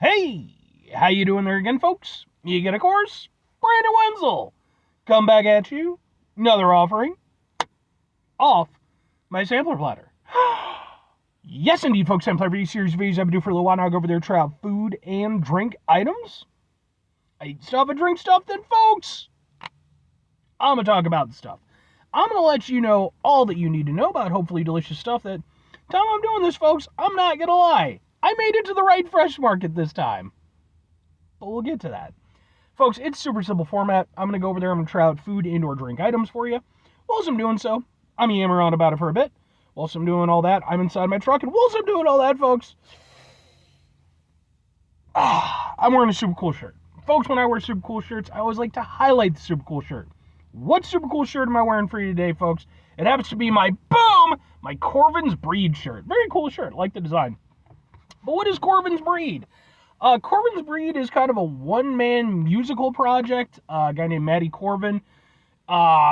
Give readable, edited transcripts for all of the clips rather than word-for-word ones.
Hey, how you doing there again, folks? You get a course? Brandon Wenzel. Come back at you. Another offering off my sampler platter. Yes, indeed, folks. Sampler V series videos I've been doing for a little while now. I go over there, try out food and drink items. I eat stuff and drink stuff, then, folks, I'm going to talk about the stuff. I'm going to let you know all that you need to know about hopefully delicious stuff that time I'm doing this, folks, I'm not going to lie. I made it to the right fresh market this time. But we'll get to that. Folks, it's super simple format. I'm going to go over there. I'm going to try out food and or drink items for you. Whilst I'm doing so, I'm yammering on about it for a bit. Whilst I'm doing all that, I'm inside my truck. And whilst I'm doing all that, folks, I'm wearing a super cool shirt. Folks, when I wear super cool shirts, I always like to highlight the super cool shirt. What super cool shirt am I wearing for you today, folks? It happens to be my Corvin's Breed shirt. Very cool shirt. I like the design. But what is Corvin's Breed? Corvin's Breed is kind of a one-man musical project. A guy named Matty Corvin.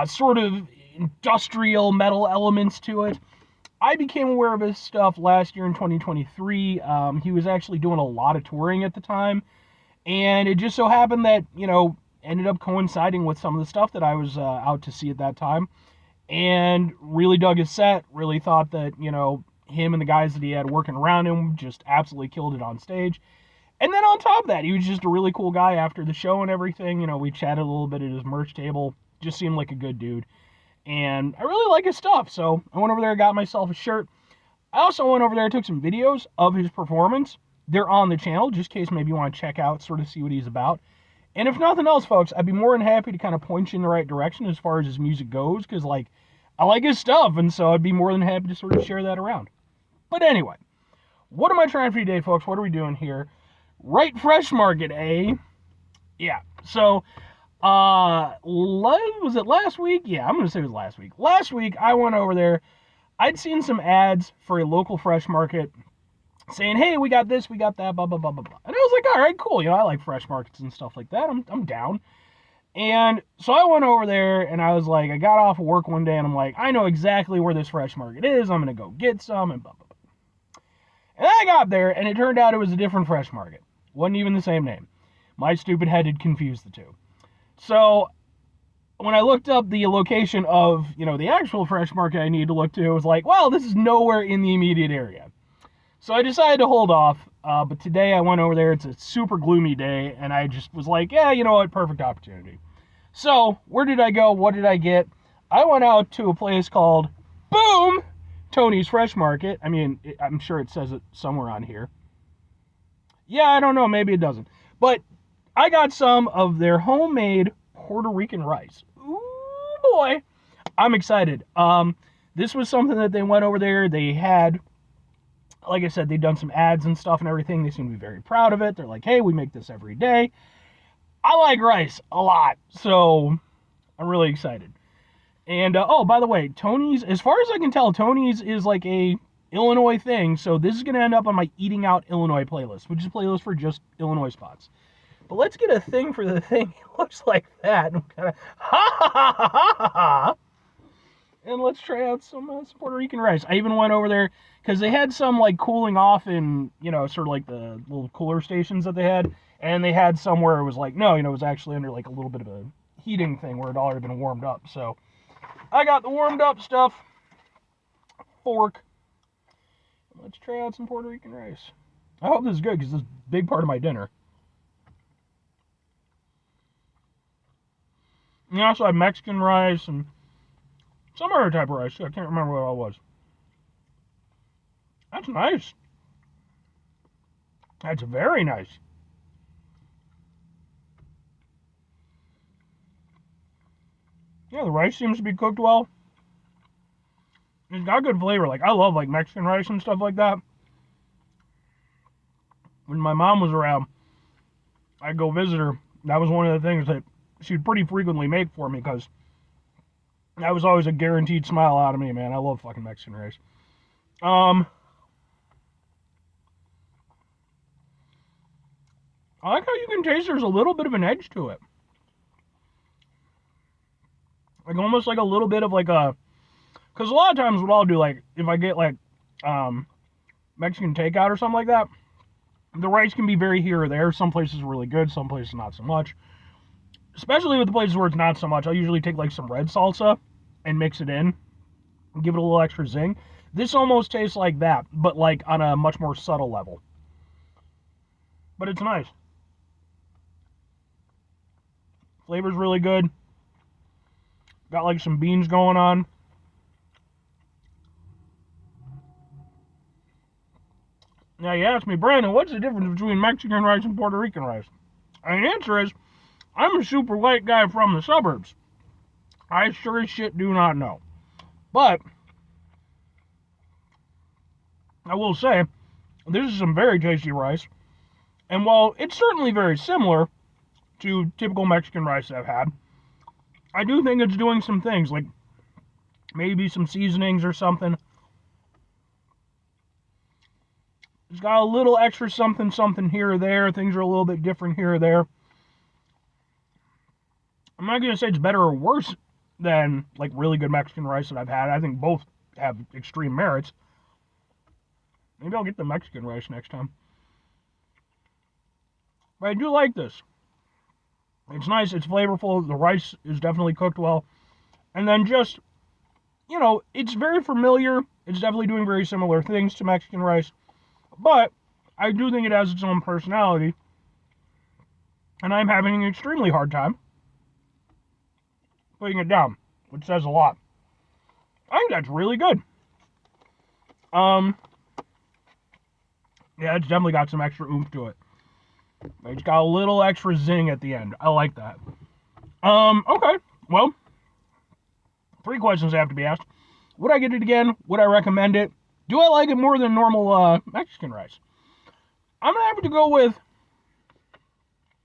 Sort of industrial metal elements to it. I became aware of his stuff last year in 2023. He was actually doing a lot of touring at the time. And it just so happened that, ended up coinciding with some of the stuff that I was out to see at that time. And really dug his set. Really thought that, him and the guys that he had working around him just absolutely killed it on stage. And then on top of that, he was just a really cool guy after the show and everything. We chatted a little bit at his merch table. Just seemed like a good dude. And I really like his stuff. So I went over there, got myself a shirt. I also went over there, took some videos of his performance. They're on the channel, just in case maybe you want to check out, sort of see what he's about. And if nothing else, folks, I'd be more than happy to kind of point you in the right direction as far as his music goes. Because, I like his stuff. And so I'd be more than happy to sort of share that around. But anyway, what am I trying for today, folks? What are we doing here? Right Fresh Market, eh? Yeah. So, was it last week? Yeah, I'm going to say it was last week. Last week, I went over there. I'd seen some ads for a local fresh market saying, hey, we got this, we got that, blah, blah, blah, blah, blah. And I was like, all right, cool. I like fresh markets and stuff like that. I'm down. And so I went over there, and I was like, I got off of work one day, and I'm like, I know exactly where this fresh market is. I'm going to go get some, and blah, blah, blah. And I got there, and it turned out it was a different fresh market. Wasn't even the same name. My stupid head had confused the two. So when I looked up the location of, the actual fresh market I needed to look to, it was like, well, this is nowhere in the immediate area. So I decided to hold off. But today I went over there. It's a super gloomy day, and I just was like, yeah, you know what? Perfect opportunity. So where did I go? What did I get? I went out to a place called Tony's Fresh Market. I mean, I'm sure it says it somewhere on here. Yeah, I don't know. Maybe it doesn't. But I got some of their homemade Puerto Rican rice. Ooh, boy. I'm excited. This was something that they went over there. They had, like I said, they'd done some ads and stuff and everything. They seem to be very proud of it. They're like, hey, we make this every day. I like rice a lot. So I'm really excited. And, by the way, Tony's, as far as I can tell, Tony's is like a Illinois thing. So this is going to end up on my Eating Out Illinois playlist, which is a playlist for just Illinois spots. But let's get a thing for the thing. It looks like that. And kind of, ha ha ha ha ha ha. And let's try out some Puerto Rican rice. I even went over there because they had some cooling off in, sort of like the little cooler stations that they had. And they had some where it was like, no, it was actually under a little bit of a heating thing where it already been warmed up. So I got the warmed up stuff. Fork. Let's try out some Puerto Rican rice. I hope this is good because this is a big part of my dinner. And I also have Mexican rice and some other type of rice. I can't remember what it all was. That's nice. That's very nice. Yeah, the rice seems to be cooked well. It's got good flavor. I love Mexican rice and stuff like that. When my mom was around, I'd go visit her. That was one of the things that she'd pretty frequently make for me because that was always a guaranteed smile out of me, man. I love fucking Mexican rice. I like how you can taste there's a little bit of an edge to it. Almost like a little bit of a... Because a lot of times what I'll do, if I get Mexican takeout or something like that, The rice can be very here or there. Some places are really good, some places not so much. Especially with the places where it's not so much, I'll usually take like some red salsa and mix it in and give it a little extra zing. This almost tastes like that, but like on a much more subtle level. But it's nice. Flavor's really good. Got like some beans going on. Now you ask me, Brandon, what's the difference between Mexican rice and Puerto Rican rice? And the answer is, I'm a super white guy from the suburbs. I sure as shit do not know. But I will say, this is some very tasty rice. And while it's certainly very similar to typical Mexican rice I've had, I do think it's doing some things, like maybe some seasonings or something. It's got a little extra something here or there. Things are a little bit different here or there. I'm not going to say it's better or worse than like really good Mexican rice that I've had. I think both have extreme merits. Maybe I'll get the Mexican rice next time. But I do like this. It's nice, it's flavorful, the rice is definitely cooked well. And then just, you know, it's very familiar. It's definitely doing very similar things to Mexican rice. But I do think it has its own personality. And I'm having an extremely hard time putting it down, which says a lot. I think that's really good. Yeah, it's definitely got some extra oomph to it. It's got a little extra zing at the end. I like that. Okay. Well, 3 questions have to be asked. Would I get it again? Would I recommend it? Do I like it more than normal Mexican rice? I'm going to have to go with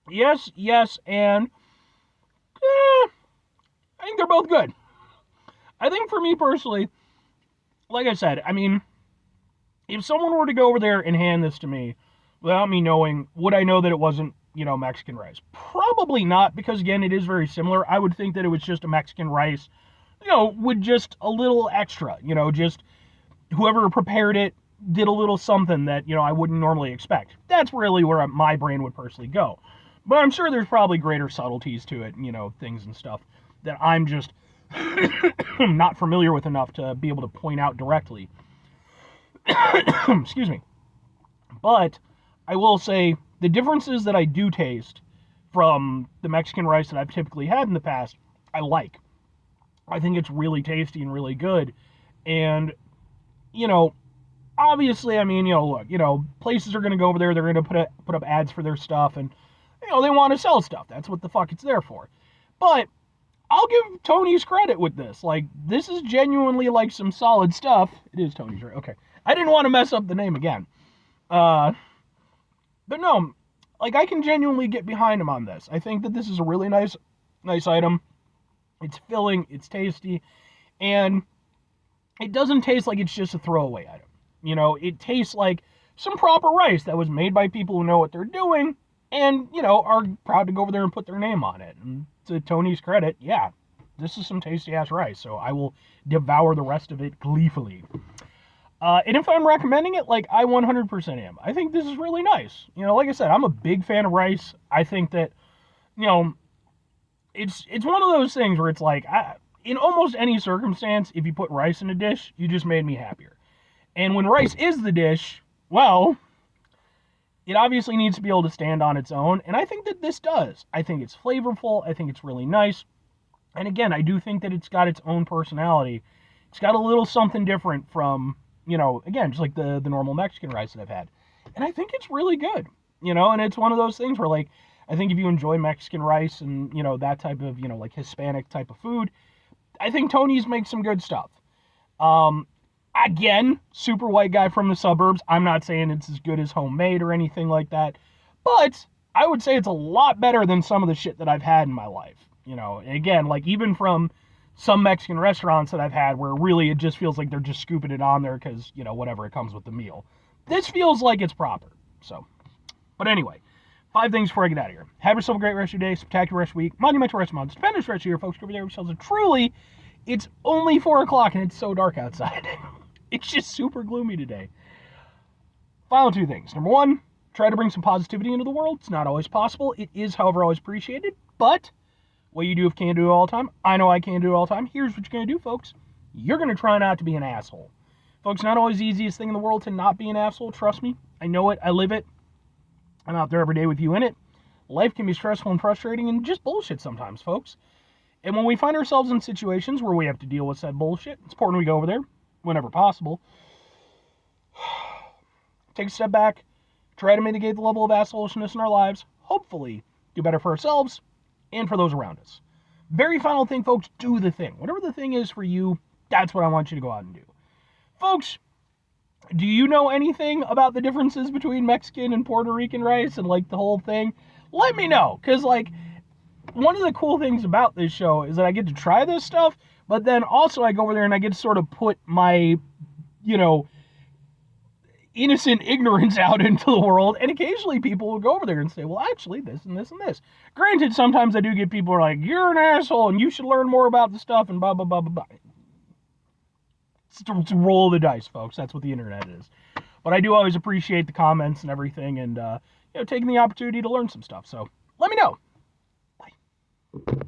yes, and I think they're both good. I think for me personally, like I said, I mean, if someone were to go over there and hand this to me without me knowing, would I know that it wasn't, you know, Mexican rice? Probably not, because again, it is very similar. I would think that it was just a Mexican rice, you know, with just a little extra, you know, just whoever prepared it did a little something that, you know, I wouldn't normally expect. That's really where my brain would personally go. But I'm sure there's probably greater subtleties to it, you know, things and stuff that I'm just not familiar with enough to be able to point out directly. Excuse me. But I will say the differences that I do taste from the Mexican rice that I've typically had in the past, I like. I think it's really tasty and really good. And, you know, obviously, I mean, you know, look, you know, places are going to go over there, they're going to put up ads for their stuff, and, you know, they want to sell stuff. That's what the fuck it's there for. But I'll give Tony's credit with this. Like, this is genuinely, like, some solid stuff. It is Tony's, right? Okay. I didn't want to mess up the name again. But no, like, I can genuinely get behind him on this. I think that this is a really nice item. It's filling, it's tasty, and it doesn't taste like it's just a throwaway item. You know, it tastes like some proper rice that was made by people who know what they're doing and, you know, are proud to go over there and put their name on it. And to Tony's credit, yeah, this is some tasty-ass rice, so I will devour the rest of it gleefully. And if I'm recommending it, like, I 100% am. I think this is really nice. You know, like I said, I'm a big fan of rice. I think that, you know, it's one of those things where it's like, in almost any circumstance, if you put rice in a dish, you just made me happier. And when rice is the dish, well, it obviously needs to be able to stand on its own, and I think that this does. I think it's flavorful. I think it's really nice. And again, I do think that it's got its own personality. It's got a little something different from, you know, again, just like the normal Mexican rice that I've had. And I think it's really good, you know, and it's one of those things where, like, I think if you enjoy Mexican rice and, you know, that type of, you know, like Hispanic type of food, I think Tony's makes some good stuff. Again, super white guy from the suburbs. I'm not saying it's as good as homemade or anything like that, but I would say it's a lot better than some of the shit that I've had in my life. You know, and again, like, even from some Mexican restaurants that I've had where really it just feels like they're just scooping it on there because, you know, whatever, it comes with the meal. This feels like it's proper. So, but anyway, 5 things before I get out of here. Have yourself a great rest of your day, spectacular rest of your week, monumental rest of your month, stupendous rest of your folks. Over there yourselves a truly, it's only 4 o'clock and it's so dark outside. It's just super gloomy today. Final 2 things. Number 1, try to bring some positivity into the world. It's not always possible. It is, however, always appreciated. But what you do if can't do it all the time, I know I can't do it all the time. Here's what you're going to do, folks. You're going to try not to be an asshole. Folks, not always the easiest thing in the world to not be an asshole. Trust me. I know it. I live it. I'm out there every day with you in it. Life can be stressful and frustrating and just bullshit sometimes, folks. And when we find ourselves in situations where we have to deal with said bullshit, it's important we go over there whenever possible. Take a step back, try to mitigate the level of assholishness in our lives, hopefully do better for ourselves and for those around us. Very final thing, folks, do the thing. Whatever the thing is for you, that's what I want you to go out and do. Folks, do you know anything about the differences between Mexican and Puerto Rican rice and, like, the whole thing? Let me know, because, like, one of the cool things about this show is that I get to try this stuff, but then also I go over there and I get to sort of put my, innocent ignorance out into the world, and occasionally people will go over there and say, well, actually, this and this and this. Granted, sometimes I do get people who are like, you're an asshole, and you should learn more about the stuff, and blah, blah, blah, blah, blah. It's a roll of the dice, folks. That's what the internet is. But I do always appreciate the comments and everything, and, taking the opportunity to learn some stuff. So, let me know. Bye.